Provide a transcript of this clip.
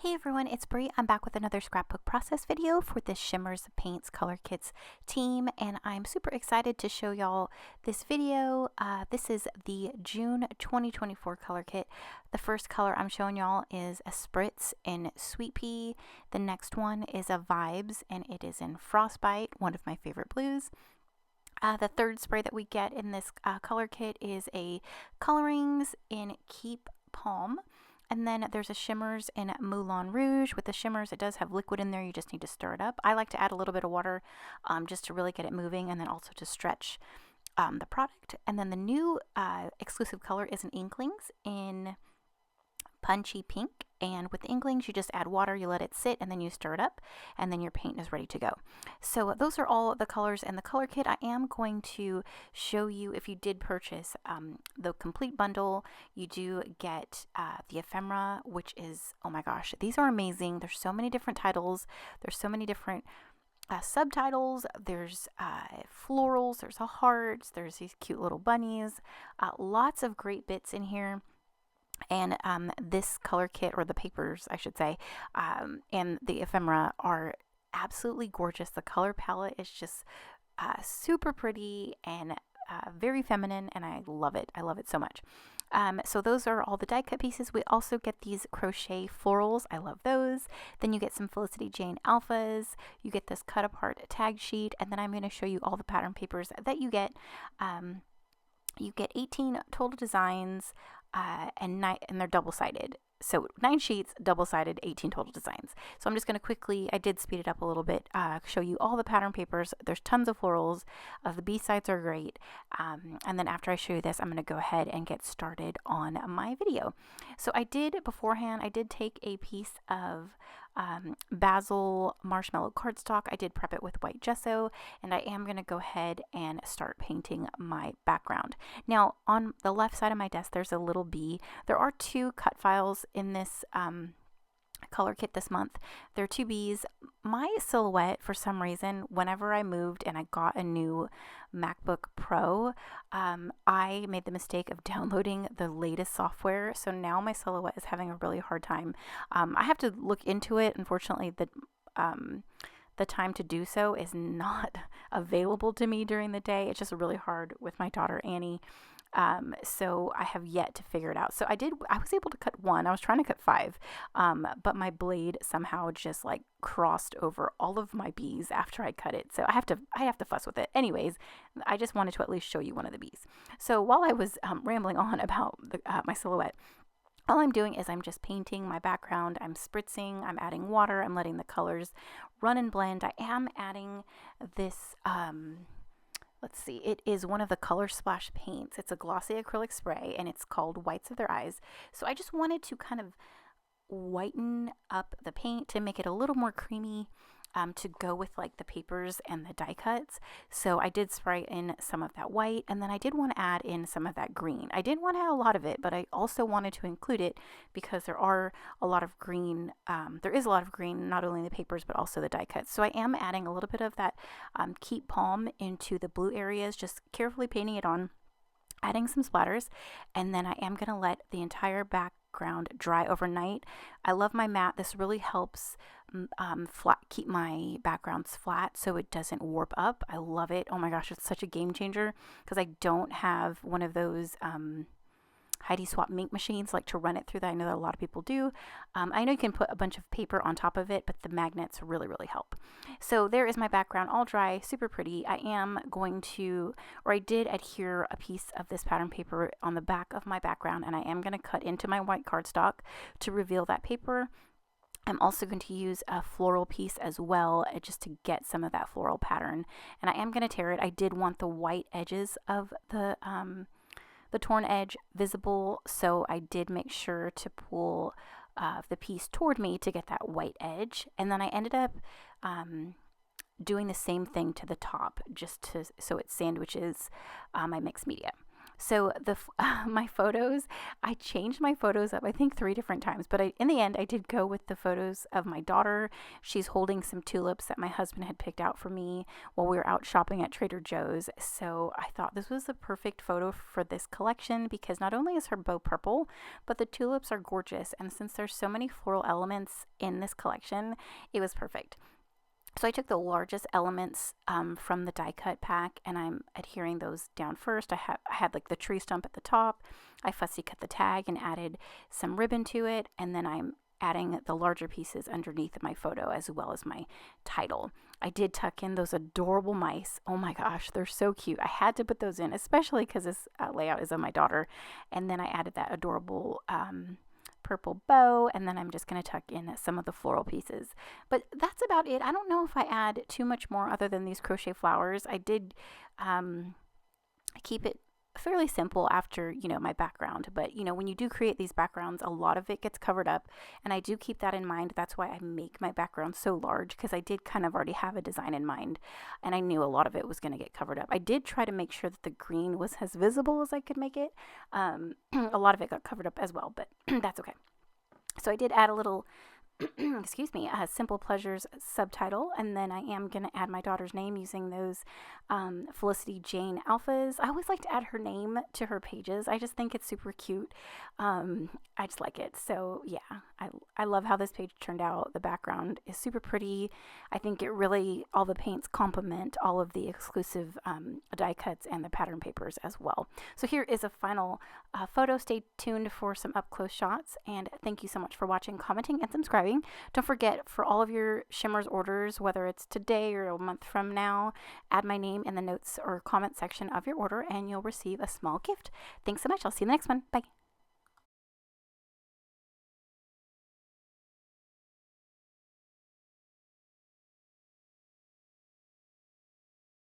Hey everyone, it's Bri. I'm back with another scrapbook process video for this Shimmers Paints Color Kits team, and I'm super excited to show y'all this video. This is the June 2024 color kit. The first color I'm showing y'all is a Spritz in Sweet Pea. The next one is a Vibes, and it is in Frostbite, one of my favorite blues. The third spray that we get in this color kit is a Colorings in Keep Palm. And then there's a Shimmers in Moulin Rouge. With the Shimmers, it does have liquid in there. You just need to stir it up. I like to add a little bit of water just to really get it moving, and then also to stretch the product. And then the new exclusive color is an Inklings in Punchy Pink. And with the Inklings, you just add water, you let it sit, and then you stir it up, and then your paint is ready to go. So those are all the colors in the color kit. I am going to show you, if you did purchase the complete bundle, you do get the ephemera, which is, oh my gosh, these are amazing. There's so many different titles. There's so many different subtitles. There's florals, there's a hearts, there's these cute little bunnies, lots of great bits in here. And this color kit, or the papers I should say, and the ephemera are absolutely gorgeous. The color palette is just super pretty and very feminine, and I love it. I love it so much. So those are all the die cut pieces. We also get these crochet florals. I love those. Then you get some Felicity Jane alphas. You get this cut apart tag sheet, and then I'm going to show you all the pattern papers that you get. You get 18 total designs, and they're double-sided. So 9 sheets, double-sided, 18 total designs. So I'm just going to quickly, I did speed it up a little bit, show you all the pattern papers. There's tons of florals. The B-sides are great. And then after I show you this, I'm going to go ahead and get started on my video. So beforehand, I did take a piece of basil marshmallow cardstock. I did prep it with white gesso, and I am going to go ahead and start painting my background. Now, on the left side of my desk, there's a little bee. There are 2 cut files in this color kit this month. There are 2 bees. My silhouette, for some reason, whenever I moved and I got a new MacBook Pro, I made the mistake of downloading the latest software. So now my silhouette is having a really hard time. I have to look into it. Unfortunately, the time to do so is not available to me during the day. It's just really hard with my daughter Annie. So I have yet to figure it out. So I was able to cut 1. I was trying to cut 5, but my blade somehow just like crossed over all of my bees after I cut it. So I have to fuss with it. Anyways, I just wanted to at least show you one of the bees. So while I was rambling on about my silhouette, all I'm doing is I'm just painting my background. I'm spritzing, I'm adding water, I'm letting the colors run and blend. I am adding this, let's see, it is one of the Color Splash paints. It's a glossy acrylic spray, and it's called Whites of Their Eyes. So I just wanted to kind of whiten up the paint to make it a little more creamy, to go with like the papers and the die cuts. So I did spray in some of that white, and then I did want to add in some of that green. I didn't want to add a lot of it, but I also wanted to include it because there are a lot of green. There is a lot of green, not only in the papers, but also the die cuts. So I am adding a little bit of that Keep Palm into the blue areas, just carefully painting it on, adding some splatters, and then I am going to let the entire background dry overnight. I love my mat. This really helps keep my backgrounds flat so it doesn't warp up. I love it. Oh my gosh, it's such a game changer because I don't have one of those Heidi Swap Mink machines like to run it through that. I know that a lot of people do. I know you can put a bunch of paper on top of it, but the magnets really, really help. So there is my background all dry, super pretty. I did adhere a piece of this pattern paper on the back of my background, and I am going to cut into my white cardstock to reveal that paper. I'm also going to use a floral piece as well, just to get some of that floral pattern. And I am going to tear it. I did want the white edges of the torn edge visible, so I did make sure to pull the piece toward me to get that white edge. And then I ended up doing the same thing to the top, just so it sandwiches my mixed media. So my photos, I changed my photos up I think 3 different times, but in the end I did go with the photos of my daughter. She's holding some tulips that my husband had picked out for me while we were out shopping at Trader Joe's. So I thought this was the perfect photo for this collection because not only is her bow purple, but the tulips are gorgeous. And since there's so many floral elements in this collection, it was perfect. So I took the largest elements from the die cut pack, and I'm adhering those down first. I had like the tree stump at the top. I fussy cut the tag and added some ribbon to it, and then I'm adding the larger pieces underneath my photo as well as my title. I did tuck in those adorable mice. Oh my gosh, they're so cute. I had to put those in, especially because this layout is of my daughter. And then I added that adorable purple bow, and then I'm just going to tuck in some of the floral pieces. But that's about it. I don't know if I add too much more other than these crochet flowers. I did keep it fairly simple after, my background. But, when you do create these backgrounds, a lot of it gets covered up. And I do keep that in mind. That's why I make my background so large, because I did kind of already have a design in mind. And I knew a lot of it was going to get covered up. I did try to make sure that the green was as visible as I could make it. A lot of it got covered up as well, but that's okay. So I did add a little excuse me, Simple Pleasures subtitle, and then I am going to add my daughter's name using those Felicity Jane alphas. I always like to add her name to her pages. I just think it's super cute. I just like it. So yeah, I love how this page turned out. The background is super pretty. I think it really, all the paints complement all of the exclusive die cuts and the pattern papers as well. So here is a final photo. Stay tuned for some up close shots, and thank you so much for watching, commenting, and subscribing. Don't forget, for all of your Shimmers orders, whether it's today or a month from now, add my name in the notes or comment section of your order and you'll receive a small gift. Thanks so much. I'll see you in the next one. Bye.